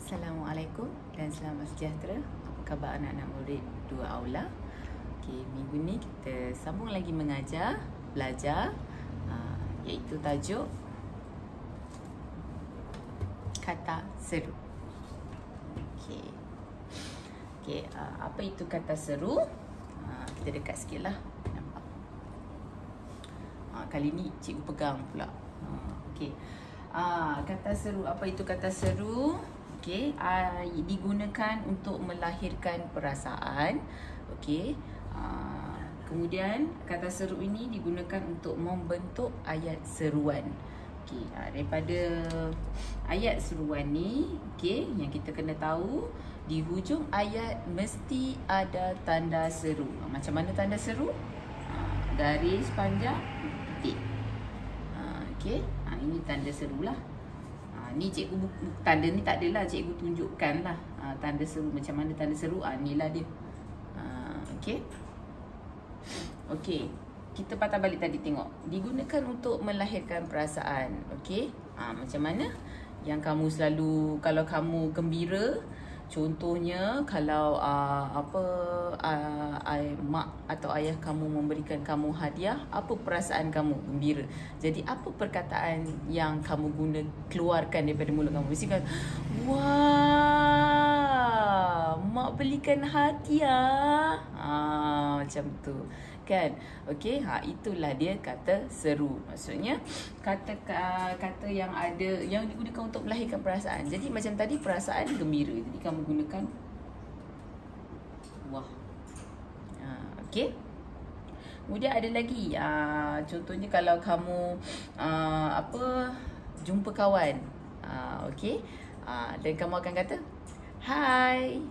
Assalamualaikum dan selamat sejahtera. Apa khabar anak-anak murid dua aula? Okey, minggu ni kita sambung lagi belajar iaitu tajuk kata seru. Okey. Apa itu kata seru? Kita dekat sikitlah. Nampak. Kali ni cikgu pegang pula. Okey. Kata seru, apa itu kata seru? Okey, digunakan untuk melahirkan perasaan. Okey. Kemudian kata seru ini digunakan untuk membentuk ayat seruan. Okey, daripada ayat seruan ni, okey, yang kita kena tahu, di hujung ayat mesti ada tanda seru. Macam mana tanda seru? Garis panjang, titik. Okey, ini tanda serulah. Ni cikgu tanda ni tak adalah, cikgu tunjukkan lah tanda seru, macam mana tanda seru. Inilah dia. Okey. Okey, kita patah balik tadi tengok. Digunakan untuk melahirkan perasaan. Okey. Macam mana? Yang kamu selalu, kalau kamu gembira, contohnya kalau mak atau ayah kamu memberikan kamu hadiah, apa perasaan kamu? Gembira. Jadi apa perkataan yang kamu keluarkan daripada mulut kamu? Mesti kan, wah, mak belikan hadiah. Macam tu kan. Okey, itulah dia kata seru. Maksudnya kata yang ada, yang digunakan untuk melahirkan perasaan. Jadi macam tadi perasaan gembira, jadi kamu gunakan wah. Okey. Kemudian ada lagi, contohnya kalau kamu jumpa kawan, okey, dan kamu akan kata hai.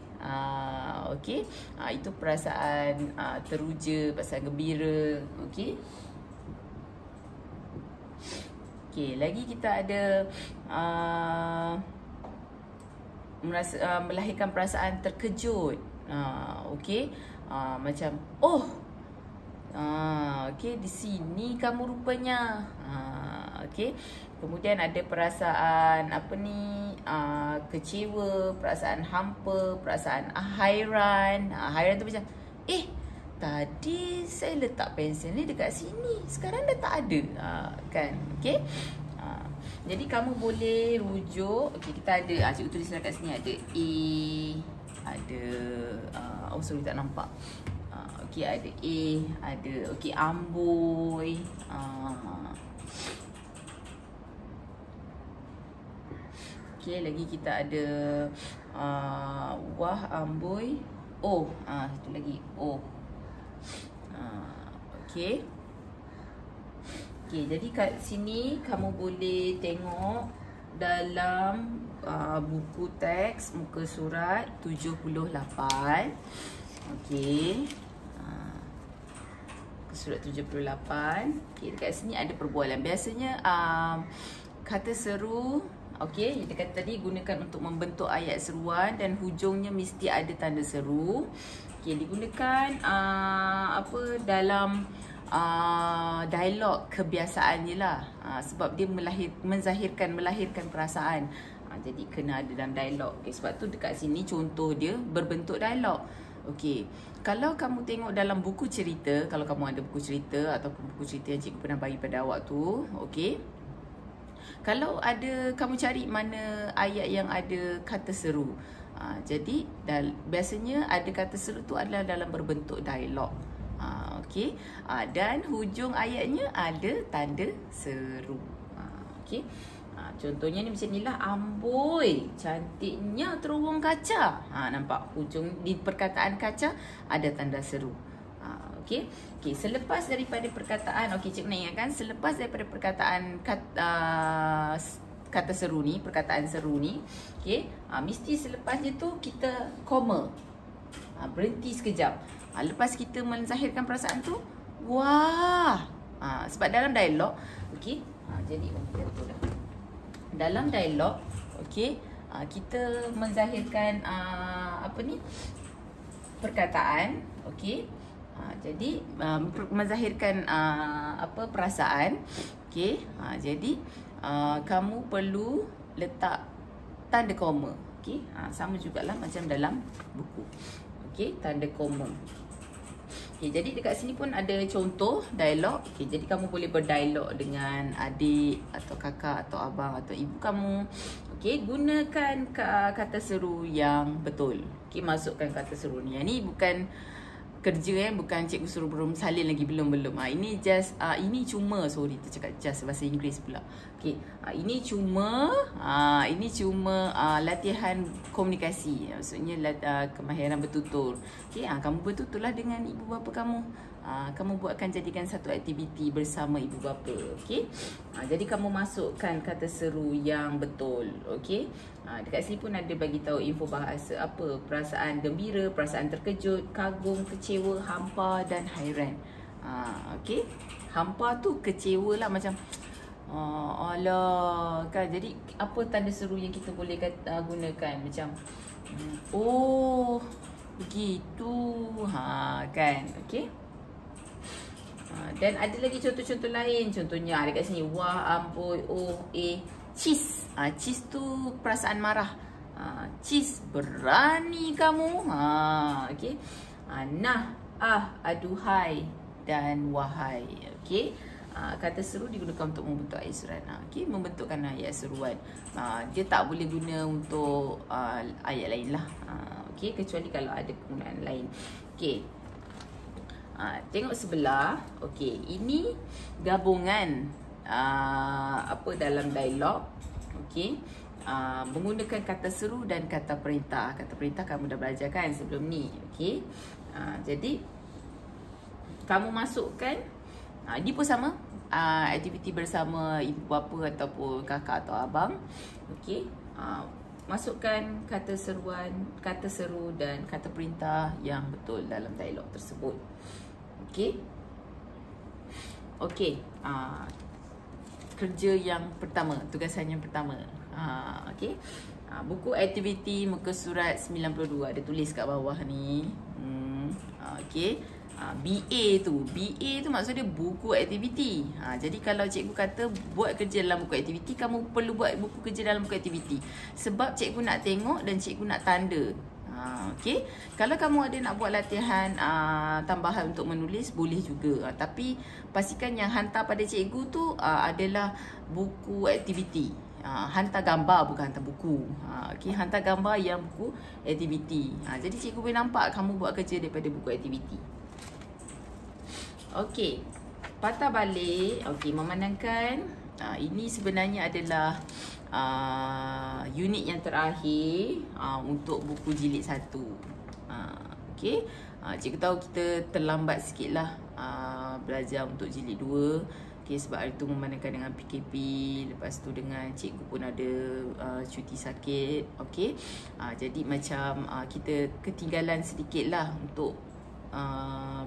Okey, itu perasaan teruja, perasaan gembira. Okey. Okey, lagi kita ada melahirkan perasaan terkejut. Okey, macam oh, okey, di sini kamu rupanya. Okey. Kemudian ada perasaan kecewa, perasaan hampa, perasaan hairan. Hairan tu macam, tadi saya letak pensel ni dekat sini, sekarang dah tak ada. Kan? Okey. Jadi kamu boleh rujuk. Okey, kita ada, cikgu tulislah kat sini ada ada sorry tak nampak. Okey, ada ada okey, amboi. Okey, lagi kita ada wah, amboi. Oh, satu lagi. Oh. Okey. Okey, jadi kat sini kamu boleh tengok dalam buku teks muka surat 78. Okey. Surat 78. Okey, dekat sini ada perbualan. Biasanya kata seru, okey, kita kata tadi gunakan untuk membentuk ayat seruan dan hujungnya mesti ada tanda seru. Okey, digunakan dalam dialog kebiasaannya lah. Sebab dia melahirkan perasaan. Jadi kena ada dalam dialog. Okay, sebab tu dekat sini contoh dia berbentuk dialog. Okey, kalau kamu tengok dalam buku cerita, kalau kamu ada buku cerita ataupun buku cerita yang cikgu pernah bagi pada awak tu, okey, kalau ada, kamu cari mana ayat yang ada kata seru. Jadi biasanya ada kata seru tu adalah dalam berbentuk dialog. Okey, dan hujung ayatnya ada tanda seru. Okey. Contohnya ni macam inilah, amboi, cantiknya terowong kaca. Nampak hujung di perkataan kaca ada tanda seru. Okey. Okey, selepas daripada perkataan, okey, cikgu nak ingatkan, selepas daripada perkataan kata seru ni, perkataan seru ni, okey, mesti selepasnya tu kita koma. Berhenti sekejap. Lepas kita menzahirkan perasaan tu, wah. Sebab dalam dialog, okey, jadi betul dah. Dalam dialog, okey, kita menzahirkan perkataan, okey. Jadi menzahirkan perasaan, okey. Jadi kamu perlu letak tanda koma. Okey, sama jugalah macam dalam buku. Okey, tanda koma. Okey, jadi dekat sini pun ada contoh dialog. Okey, jadi kamu boleh berdialog dengan adik atau kakak atau abang atau ibu kamu. Okey, gunakan kata seru yang betul. Okey, masukkan kata seru ni. Yang ni bukan kerja bukan cikgu suruh belum salin lagi, belum. Ini just ini cuma, sorry tercakap just bahasa Inggeris pula. Okey, ini cuma latihan komunikasi. Maksudnya kemahiran bertutur. Okey, kamu bertuturlah dengan ibu bapa kamu. Kamu jadikan satu aktiviti bersama ibu bapa. Okey. Jadi kamu masukkan kata seru yang betul. Okey. Dekat sini pun ada bagi tahu info bahasa apa, perasaan gembira, perasaan terkejut, kagum, kecewa, hampa dan hairan. Okey. Hampa tu kecewa lah, macam alah kan. Jadi apa tanda seru yang kita boleh gunakan, macam oh begitu kan. Okey. Dan ada lagi contoh-contoh lain. Contohnya dekat sini, wah, ampun, oh, cheese. Cheese tu perasaan marah. Cheese, berani kamu. Okey. Nah, aduhai dan wahai. Okey. Kata seru digunakan untuk membentuk ayat surat. Okey, membentukkan ayat seruan. Dia tak boleh guna untuk ayat lain lah. Okey, kecuali kalau ada penggunaan lain. Okey. Tengok sebelah. Okey, ini gabungan apa dalam dialog. Okey, menggunakan kata seru dan kata perintah. Kata perintah kamu dah belajar kan sebelum ni. Okey, jadi kamu masukkan, ini pun sama, aktiviti bersama ibu bapa ataupun kakak atau abang. Okey, masukkan kata seru dan kata perintah yang betul dalam dialog tersebut. Okey. Okey. Kerja yang pertama, tugasan yang pertama. Okey. Buku aktiviti muka surat 92 ada tulis kat bawah ni. Okey. BA tu maksud dia buku aktiviti. Jadi kalau cikgu kata buat kerja dalam buku aktiviti, kamu perlu buat buku kerja dalam buku aktiviti. Sebab cikgu nak tengok dan cikgu nak tanda. Okey. Kalau kamu ada nak buat latihan tambahan untuk menulis, boleh juga. Tapi pastikan yang hantar pada cikgu tu adalah buku aktiviti. Hantar gambar, bukan hantar buku. Okey, hantar gambar yang buku aktiviti. Jadi cikgu boleh nampak kamu buat kerja daripada buku aktiviti. Okey, patah balik. Okey, memandangkan ini sebenarnya adalah unit yang terakhir untuk buku jilid 1. Okey, cikgu tahu kita terlambat sikit lah belajar untuk jilid 2. Okey, sebab hari tu memandangkan dengan PKP, lepas tu dengan cikgu pun ada cuti sakit. Okey, jadi macam kita ketinggalan sedikit lah untuk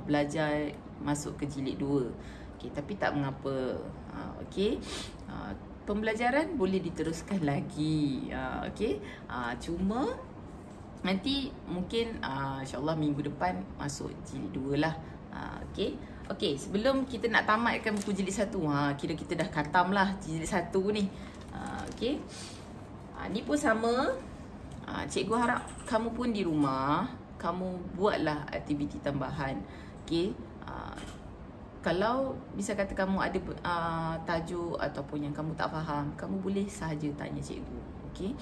belajar masuk ke jilid 2. Okey, tapi tak mengapa. Okey, pembelajaran boleh diteruskan lagi. Okey, cuma nanti mungkin insyaAllah minggu depan masuk jilid 2 lah. Okey. Okey, sebelum kita nak tamatkan buku jilid 1, kira kita dah khatam lah jilid 1 ni. Okey, ni pun sama. Cikgu harap kamu pun di rumah kamu buatlah aktiviti tambahan. Okey, kalau bisa kata kamu ada tajuk ataupun yang kamu tak faham, kamu boleh sahaja tanya cikgu. Okey,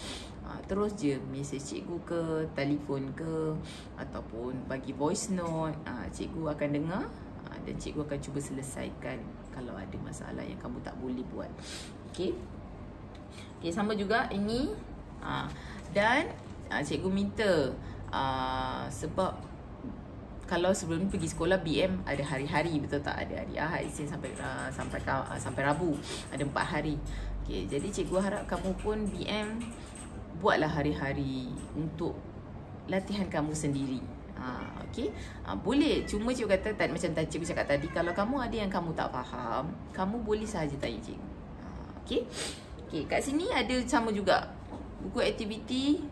terus je mesej cikgu ke, telefon ke, ataupun bagi voice note. Cikgu akan dengar dan cikgu akan cuba selesaikan kalau ada masalah yang kamu tak boleh buat. Okey. Okey, sama juga ini. Dan cikgu minta sebab kalau sebelum ni pergi sekolah BM ada hari-hari, betul tak? Ada hari Ahad, Isnin sampai Rabu, ada 4 hari. Okey, jadi cikgu harap kamu pun BM buatlah hari-hari untuk latihan kamu sendiri. Okey, boleh. Cuma cikgu kata macam tadi cikgu cakap tadi, kalau kamu ada yang kamu tak faham, kamu boleh sahaja tanya cikgu. Okey. Okey, kat sini ada sama juga. Buku aktiviti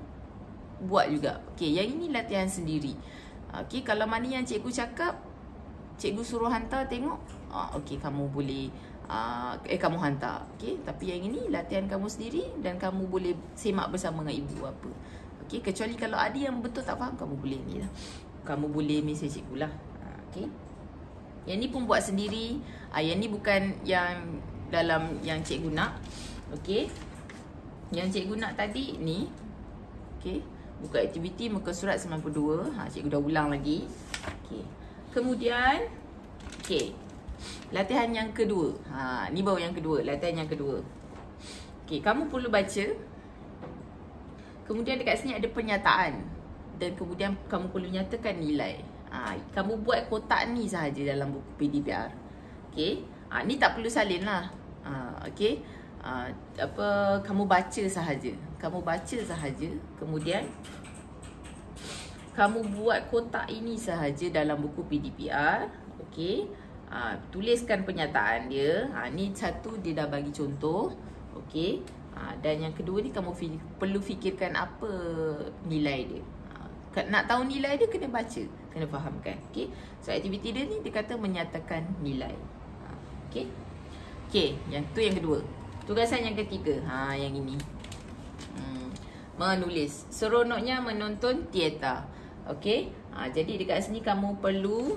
buat juga. Okey, yang ini latihan sendiri. Okey, kalau mana yang cikgu cakap, cikgu suruh hantar tengok, okey kamu boleh kamu hantar. Okey, tapi yang ini latihan kamu sendiri dan kamu boleh semak bersama dengan ibu bapa. Okey, kecuali kalau ada yang betul tak faham, kamu boleh ni lah. Kamu boleh mesej cikgu lah. Okey. Yang ni pun buat sendiri. Yang ni bukan yang dalam yang cikgu nak. Okey. Yang cikgu nak tadi ni. Okey. Buka aktiviti muka surat 92. Cikgu dah ulang lagi. Okey. Kemudian okey. Latihan yang kedua. Ni baru yang kedua, latihan yang kedua. Okey, kamu perlu baca. Kemudian dekat sini ada pernyataan dan kemudian kamu perlu nyatakan nilai. Kamu buat kotak ni sahaja dalam buku PDPR. Okey. Ni tak perlu salin lah. Okey. Kamu baca sahaja. Kamu baca sahaja. Kemudian kamu buat kotak ini sahaja dalam buku PDPR. Okey. Tuliskan pernyataan dia. Ni satu dia dah bagi contoh. Okey. Dan yang kedua ni kamu perlu fikirkan apa nilai dia. Nak tahu nilai dia kena baca, kena fahamkan. Okey. So aktiviti dia ni dia kata menyatakan nilai. Okey. Okey, yang tu yang kedua. Tugasan yang ketiga. Yang ini. Menulis. Seronoknya menonton teater. Okey. Jadi dekat sini kamu perlu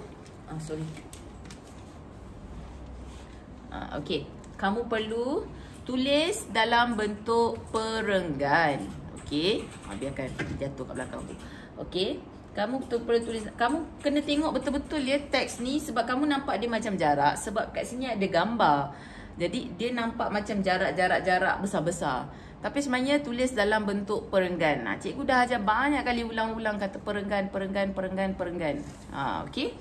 okey. Kamu perlu tulis dalam bentuk perenggan. Okey. Biarkan jatuh kat belakang tu. Okey. Kamu perlu tulis. Kamu kena tengok betul-betul ya teks ni sebab kamu nampak dia macam jarak. Sebab kat sini ada gambar. Jadi dia nampak macam jarak besar-besar. Tapi sebenarnya tulis dalam bentuk perenggan. Cikgu dah ajar banyak kali ulang-ulang kata perenggan. Okey.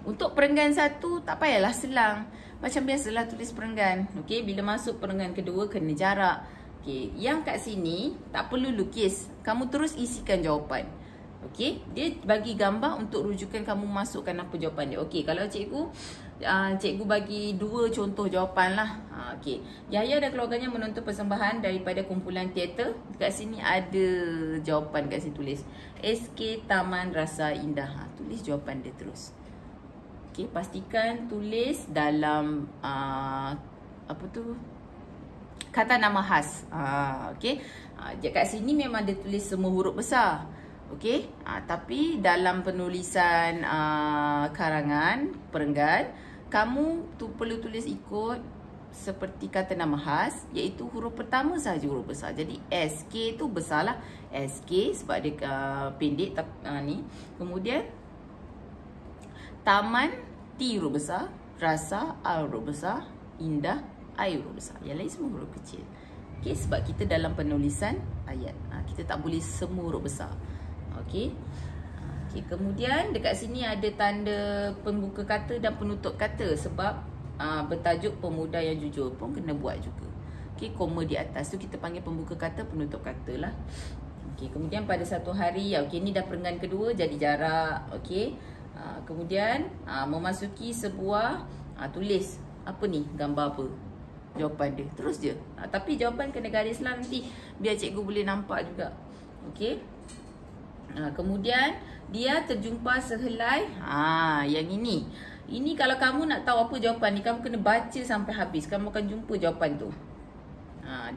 Untuk perenggan satu tak payahlah selang. Macam biasalah tulis perenggan. Okey, bila masuk perenggan kedua kena jarak. Okey, yang kat sini tak perlu lukis. Kamu terus isikan jawapan. Okey, dia bagi gambar untuk rujukan kamu masukkan apa jawapan dia. Okey, kalau cikgu bagi dua contoh jawapan lah. Okey, Yahya dan keluarganya menonton persembahan daripada kumpulan teater. Kat sini ada jawapan kat sini tulis SK Taman Rasa Indah. Tulis jawapan dia terus. Okey, pastikan tulis dalam kata nama khas. Okey. Kat sini memang dia tulis semua huruf besar. Okey. Tapi dalam penulisan karangan perenggan, kamu perlu tulis ikut seperti kata nama khas, iaitu huruf pertama sahaja huruf besar. Jadi SK tu besarlah. SK sebab dia pendek ni. Kemudian taman T huruf besar, rasa A huruf besar, indah I huruf besar. Yang lain semua huruf kecil. Okey, sebab kita dalam penulisan ayat. Kita tak boleh semua huruf besar. Okey. Okey, kemudian dekat sini ada tanda pembuka kata dan penutup kata sebab bertajuk pemuda yang jujur pun kena buat juga. Okey, koma di atas tu kita panggil pembuka kata, penutup kata lah. Okey, kemudian pada satu hari, okey ni dah perenggan kedua jadi jarak. Okey. Kemudian memasuki sebuah tulis apa ni, gambar apa jawapan dia. Terus je. Tapi jawapan kena garis lah nanti biar cikgu boleh nampak juga. Okey. Kemudian dia terjumpa sehelai. Yang ini. Ini kalau kamu nak tahu apa jawapan ni, kamu kena baca sampai habis. Kamu akan jumpa jawapan tu.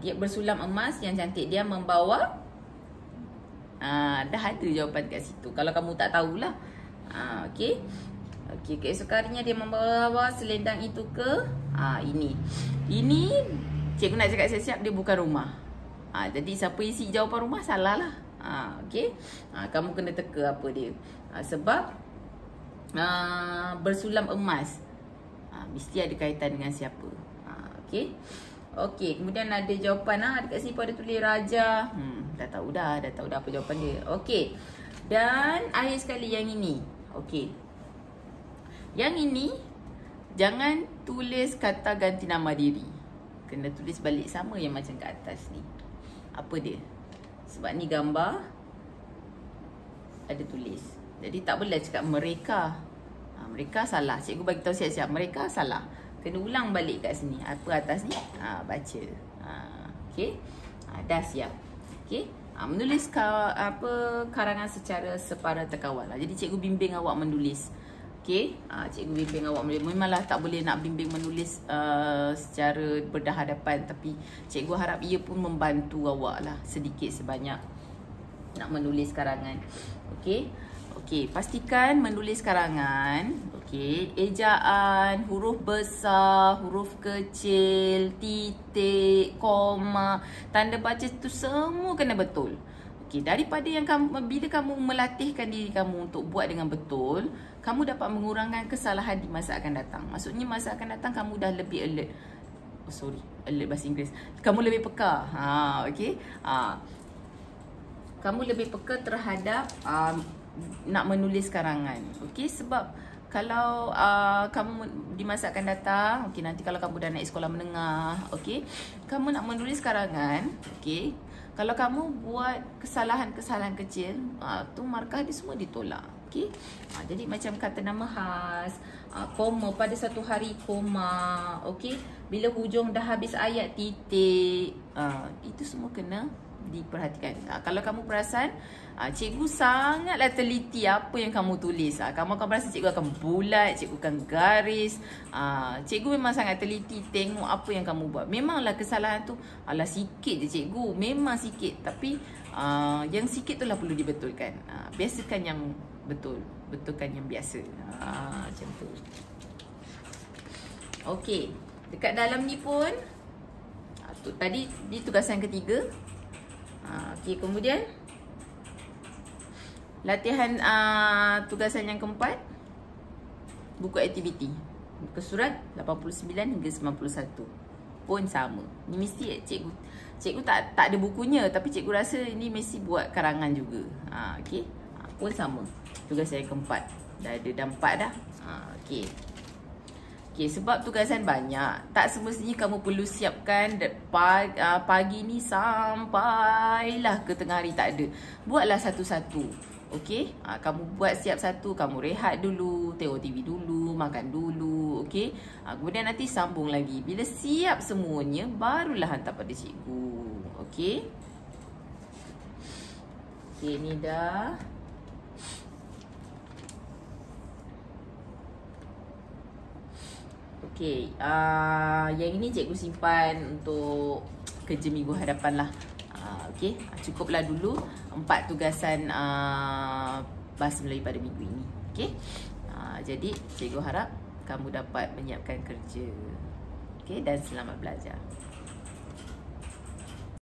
Dia bersulam emas yang cantik. Dia membawa. Dah ada jawapan kat situ. Kalau kamu tak tahulah. Okey. Okey, keesokan harinya dia membawa selendang itu ke ini. Ini cikgu nak cakap siap-siap dia bukan rumah. Jadi siapa isi jawapan rumah salah lah. Okey. Kamu kena teka apa dia. Sebab bersulam emas. Mesti ada kaitan dengan siapa. Okey. Okey, kemudian ada jawapan dekat sini pun ada tulis raja. Dah tahu dah apa jawapan dia. Okey. Dan akhir sekali yang ini. Okey. Yang ini jangan tulis kata ganti nama diri. Kena tulis balik sama yang macam kat atas ni. Apa dia? Sebab ni gambar ada tulis. Jadi tak boleh cakap mereka. Mereka salah. Cikgu bagi tahu siap-siap mereka salah. Kena ulang balik kat sini. Apa atas ni? Baca. Okey. Dah siap. Okey. Menulis karangan secara separa terkawal. Jadi cikgu bimbing awak menulis. Okey, cikgu bimbing awak menulis. Memanglah tak boleh nak bimbing menulis secara berhadapan, tapi cikgu harap ia pun membantu awak lah sedikit sebanyak. nak menulis karangan. Okey. Okey, pastikan menulis karangan. Okey, ejaan, huruf besar, huruf kecil, titik, koma, tanda baca tu semua kena betul. Okey, daripada yang bila kamu melatihkan diri kamu untuk buat dengan betul, kamu dapat mengurangkan kesalahan di masa akan datang. Maksudnya masa akan datang kamu dah lebih alert. Alert bahasa Inggeris. Kamu lebih peka. Okey. Kamu lebih peka terhadap nak menulis karangan. Okey, sebab kalau kamu di masa akan datang, okey, nanti kalau kamu dah naik sekolah menengah, okey, kamu nak menulis karangan, okey, kalau kamu buat kesalahan-kesalahan kecil, tu markah dia semua ditolak. Okey. Jadi macam kata nama khas, koma pada satu hari, koma, okey, bila hujung dah habis ayat, titik, itu semua kena diperhatikan. Kalau kamu perasan, cikgu sangatlah teliti apa yang kamu tulis. Kamu akan perasan cikgu akan bulat, cikgu akan garis. Cikgu memang sangat teliti tengok apa yang kamu buat. Memanglah kesalahan tu alah sikit je cikgu, memang sikit, tapi yang sikit tu lah perlu dibetulkan. Biasakan yang betul, betulkan yang biasa. Macam tu. Okey, dekat dalam ni pun tadi di tugasan ketiga. Okey, kemudian latihan tugasan yang keempat, buku aktiviti, muka surat 89 hingga 91 pun sama. Ni mesti cikgu tak ada bukunya, tapi cikgu rasa ini mesti buat karangan juga. Okey, pun sama. Tugasan yang keempat dah ada, dah 4 dah. Okey. Okey, sebab tugasan banyak, tak semestinya kamu perlu siapkan pagi ni sampailah ke tengah hari, tak ada. Buatlah satu-satu. Okey, kamu buat siap satu, kamu rehat dulu, tengok TV dulu, makan dulu, okey. Kemudian nanti sambung lagi. Bila siap semuanya, barulah hantar pada cikgu. Okey. Okey, ni dah. Okey, yang ini cikgu simpan untuk kerja minggu hadapan lah. Okey, cukuplah dulu 4 tugasan bahasa Melayu pada minggu ini. Okey, jadi cikgu harap kamu dapat menyiapkan kerja. Okey, dan selamat belajar.